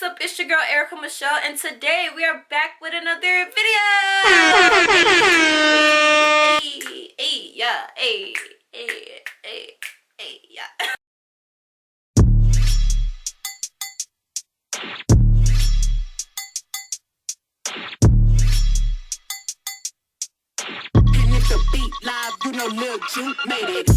What's up? It's your girl Erykah Michelle, and today we are back with another video. Hey, yeah, hey, yeah. And if the beat live, you know Lil Juke made it.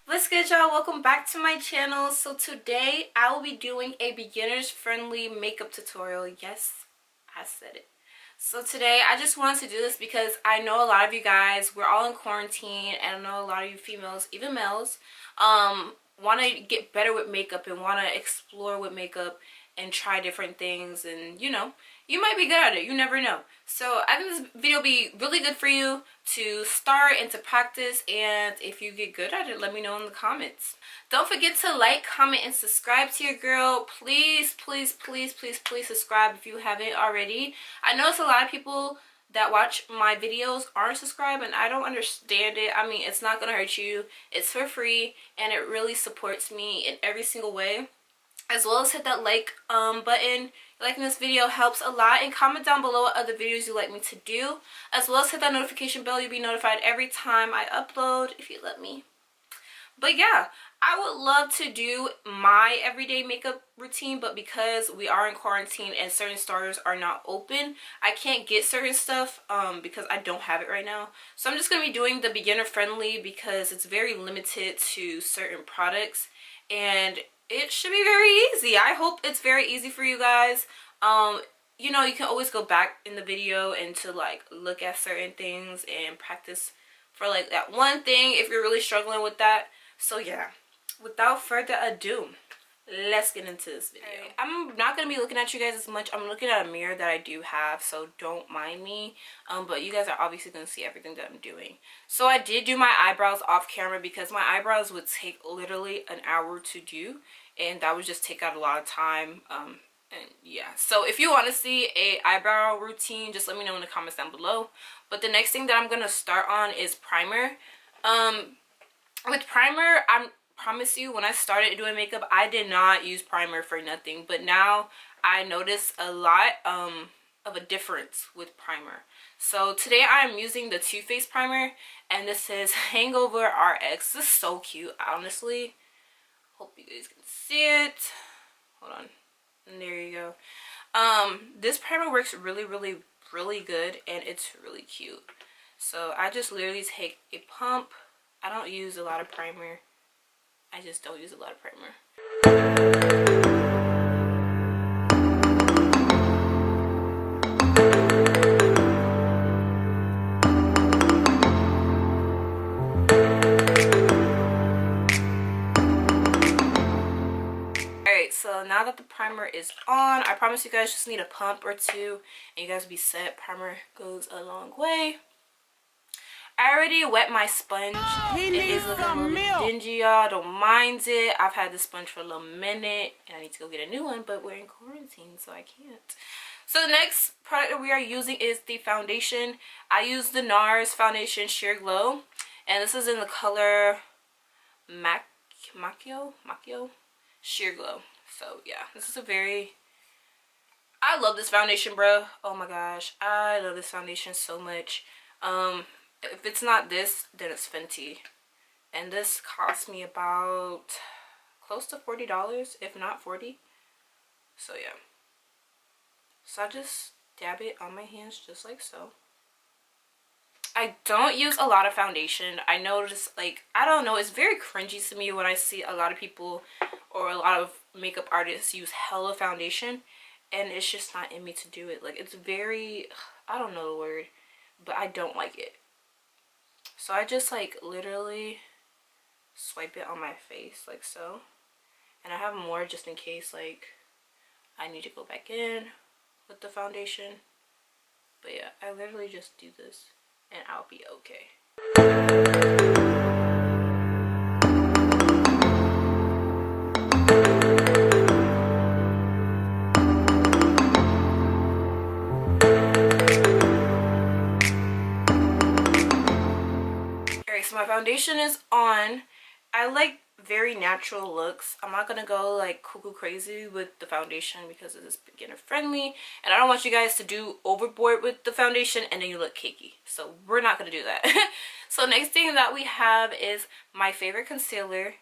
What's good, y'all? Welcome back to my channel. So today I will be doing a beginners friendly makeup tutorial. Yes, I said it. So today I just wanted to do this because I know a lot of you guys, we're all in quarantine, and I know a lot of you females, even males, want to get better with makeup and want to explore with makeup and try different things, and you know, you might be good at it, you never know. So I think this video will be really good for you to start and to practice, and if you get good at it, let me know in the comments. Don't forget to like, comment, and subscribe to your girl. Please subscribe if you haven't already. I know it's a lot of people that watch my videos aren't subscribed, and I don't understand it. I mean, it's not gonna hurt you, it's for free, and it really supports me in every single way. As well as hit that like button. Liking this video helps a lot, and comment down below what other videos you'd like me to do, as well as hit that notification bell. You'll be notified every time I upload if you let me. But yeah, I would love to do my everyday makeup routine, but because we are in quarantine and certain stores are not open, I can't get certain stuff because I don't have it right now. So I'm just going to be doing the beginner friendly because it's very limited to certain products, and it should be very easy. I hope it's very easy for you guys. You know, you can always go back in the video and to like look at certain things and practice for like that one thing if you're really struggling with that. So yeah, without further ado, let's get into this video. I'm not gonna be looking at you guys as much. I'm looking at a mirror that I do have, so don't mind me. But you guys are obviously gonna see everything that I'm doing. So I did do my eyebrows off camera because my eyebrows would take literally an hour to do, and that would just take out a lot of time. And yeah, so if you want to see a eyebrow routine, just let me know in the comments down below. But the next thing that I'm gonna start on is primer. With primer, I promise you, when I started doing makeup, I did not use primer for nothing, but now I notice a lot of a difference with primer. So today I'm using the Too Faced primer, and this is Hangover RX. This is so cute, honestly. Hope you guys can see it. Hold on. And there you go. This primer works really good, and it's really cute. So I just literally take a pump. I don't use a lot of primer. I just don't use a lot of primer. So now that the primer is on, I promise you guys just need a pump or two and you guys will be set. Primer goes a long way. I already wet my sponge. It is looking a little dingy, y'all. Don't mind it. I've had this sponge for a little minute and I need to go get a new one, but we're in quarantine, so I can't. So the next product that we are using is the foundation. I use the NARS Foundation Sheer Glow, and this is in the color Macchio Sheer Glow. So yeah, this is a very, I love this foundation, bro. Oh my gosh, I love this foundation so much. If it's not this, then it's Fenty, and this cost me about close to $40, if not 40. So yeah, so I just dab it on my hands just like so. I don't use a lot of foundation. I notice, like, I don't know, it's very cringy to me when I see a lot of people or a lot of makeup artists use hella foundation, and it's just not in me to do it. Like, it's very, I don't know the word, but I don't like it. So I just like literally swipe it on my face like so, and I have more just in case like I need to go back in with the foundation. But yeah, I literally just do this and I'll be okay. so my foundation is on. I like very natural looks. I'm not gonna go like cuckoo crazy with the foundation because it is beginner friendly, and I don't want you guys to do overboard with the foundation and then you look cakey. So we're not gonna do that. So next thing that we have is my favorite concealer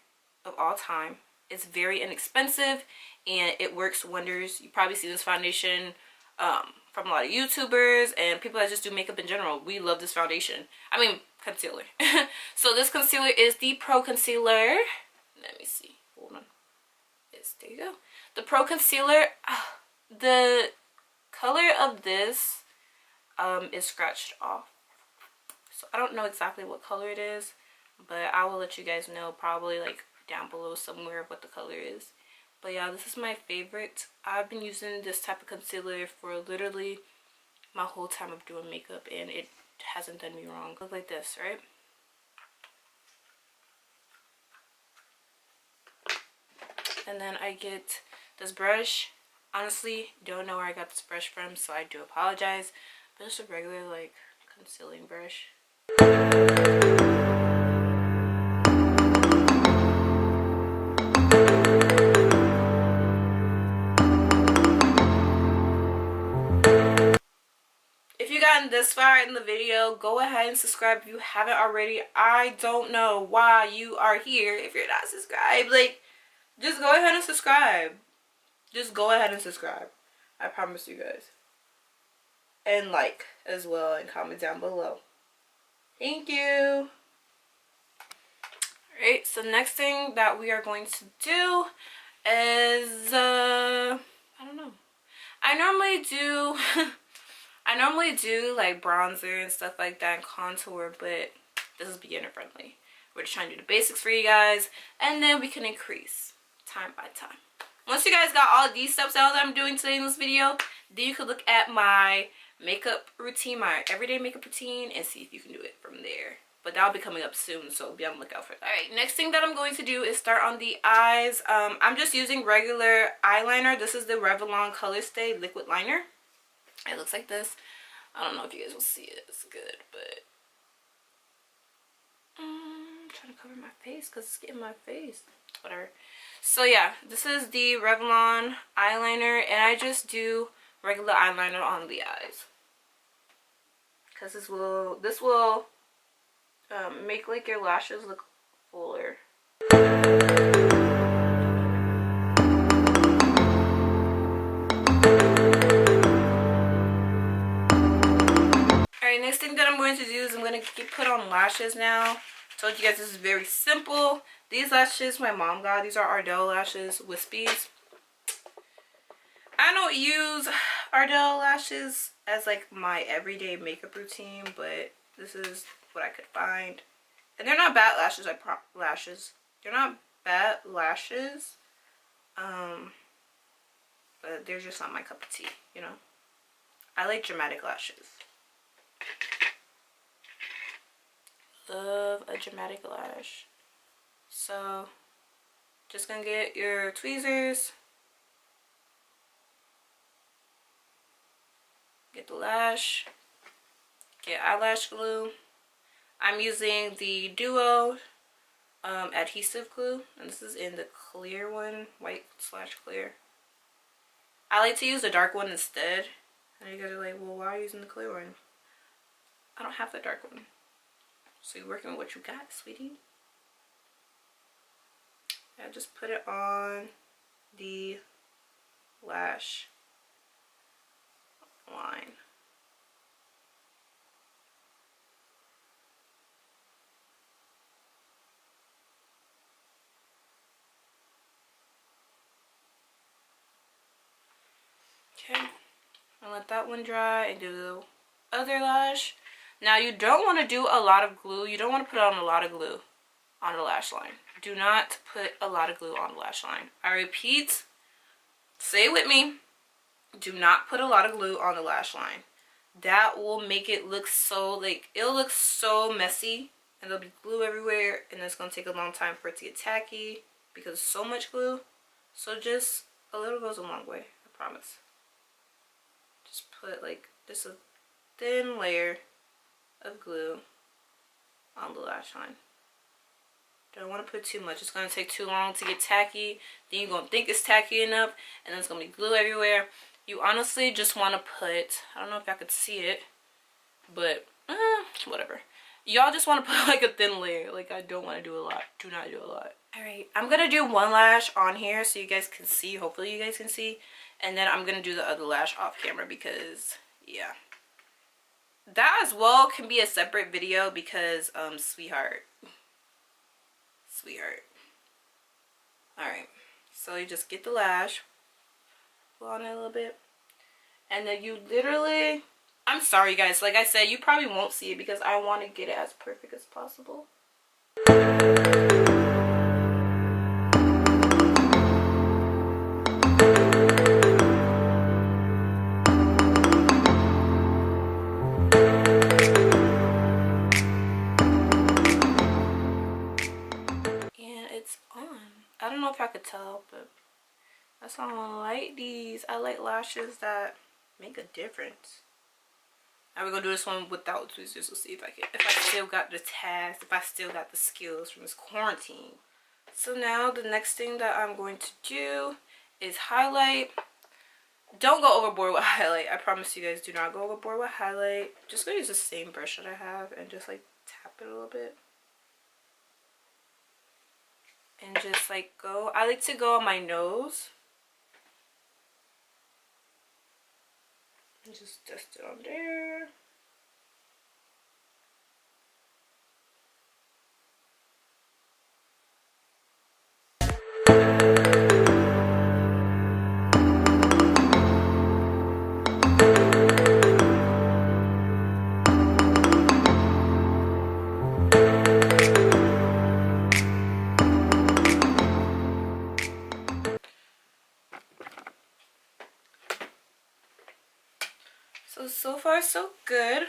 of all time. It's very inexpensive and it works wonders. You probably see this foundation from a lot of YouTubers and people that just do makeup in general. We love this foundation. I mean, concealer. So this concealer is the Pro Concealer. Let me see. Hold on. Yes, there you go. The Pro Concealer. The color of this is scratched off. So I don't know exactly what color it is, but I will let you guys know probably like down below somewhere what the color is. But yeah, this is my favorite. I've been using this type of concealer for literally my whole time of doing makeup and it hasn't done me wrong. Look like this, right? And then I get this brush. Honestly, don't know where I got this brush from, so I do apologize. But it's a regular like concealing brush. If you gotten this far in the video, go ahead and subscribe if you haven't already. I don't know why you are here if you're not subscribed. Like, just go ahead and subscribe. Just go ahead and subscribe. I promise you guys. And like as well and comment down below. Thank you. Alright, so next thing that we are going to do is I don't know. I normally do like bronzer and stuff like that and contour, but this is beginner friendly. We're just trying to do the basics for you guys and then we can increase time by time. Once you guys got all of these steps out that I'm doing today in this video, then you can look at my makeup routine, my everyday makeup routine, and see if you can do it from there. But that'll be coming up soon, so be on the lookout for that. Alright, next thing that I'm going to do is start on the eyes. I'm just using regular eyeliner. This is the Revlon Color Stay Liquid Liner. It looks like this. I don't know if you guys will see it. It's good, but I'm trying to cover my face because it's getting my face. Whatever. So yeah, this is the Revlon eyeliner, and I just do regular eyeliner on the eyes because this will make like your lashes look fuller. Alright, next thing that I'm going to do is I'm going to put on lashes now. Told you guys this is very simple. These lashes my mom got. These are Ardell lashes, wispies. I don't use Ardell lashes as like my everyday makeup routine, but this is what I could find. And they're not bad lashes. They're not bad lashes. But they're just not my cup of tea, you know. I like dramatic lashes. Love a dramatic lash. So just gonna get your tweezers, get the lash, get eyelash glue. I'm using the Duo adhesive glue, and this is in the clear one, white/clear. I like to use the dark one instead. And you guys are like, well, why are you using the clear one? I don't have the dark one. So you're working with what you got, sweetie. I just put it on the lash line. Okay, I'll let that one dry and do the other lash. Now you don't want to do a lot of glue. You don't want to put on a lot of glue on the lash line. Do not put a lot of glue on the lash line. I repeat, say it with me. Do not put a lot of glue on the lash line. That will make it look so, like, it'll look so messy. And there'll be glue everywhere. And it's going to take a long time for it to get tacky because it's so much glue. So just a little goes a long way, I promise. Just put like just a thin layer of glue on the lash line. Don't want to put too much. It's going to take too long to get tacky. Then you're going to think it's tacky enough, and then it's going to be glue everywhere. You honestly just want to put, I don't know if I could see it, but whatever. Y'all just want to put like a thin layer. Like, I don't want to do a lot. Do not do a lot. Alright, I'm going to do one lash on here so you guys can see. Hopefully you guys can see. And then I'm going to do the other lash off camera because, yeah. That as well can be a separate video because, sweetheart. Alright, so you just get the lash. Pull on it a little bit. And then you literally... I'm sorry guys, like I said, you probably won't see it because I want to get it as perfect as possible. And it's on. I don't know if I could tell, but that's why I like these. I like lashes that make a difference. Now we're gonna do this one without tweezers. We'll see if I still got the tags, if I still got the skills from this quarantine. So now the next thing that I'm going to do is highlight. Don't go overboard with highlight. I promise you guys, do not go overboard with highlight. Just gonna use the same brush that I have and just like tap it a little bit. And just like go. I like to go on my nose. And just dust it on there. So far so good.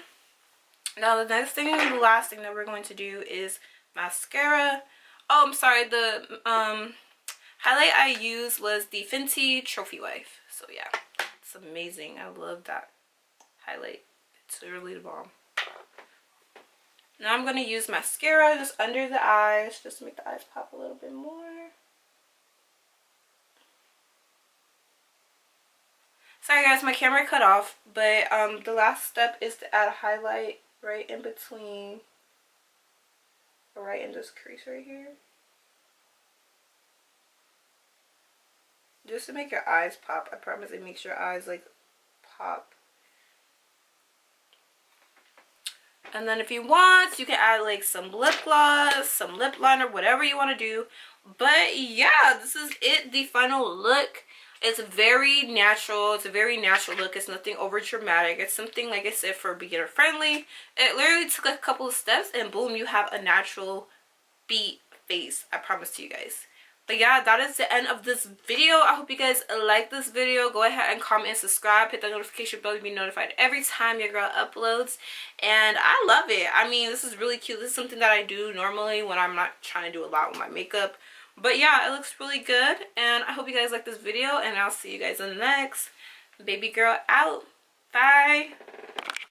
Now the next thing and the last thing that we're going to do is mascara. Oh, I'm sorry, the highlight I used was the Fenty Trophy Wife. So yeah, it's amazing. I love that highlight. It's really the bomb. Now I'm going to use mascara just under the eyes, just to make the eyes pop a little bit more. Sorry guys, my camera cut off, but the last step is to add a highlight right in between, right in this crease right here. Just to make your eyes pop. I promise it makes your eyes like pop. And then if you want, you can add like some lip gloss, some lip liner, whatever you want to do. But yeah, this is it, the final look. It's very natural. It's a very natural look. It's nothing over dramatic. It's something, like I said, for beginner friendly. It literally took a couple of steps and boom, you have a natural beat face. I promise to you guys. But yeah, that is the end of this video. I hope you guys like this video. Go ahead and comment and subscribe. Hit the notification bell to be notified every time your girl uploads. And I love it. I mean, this is really cute. This is something that I do normally when I'm not trying to do a lot with my makeup. But yeah, it looks really good. And I hope you guys like this video. And I'll see you guys in the next. Baby girl out. Bye.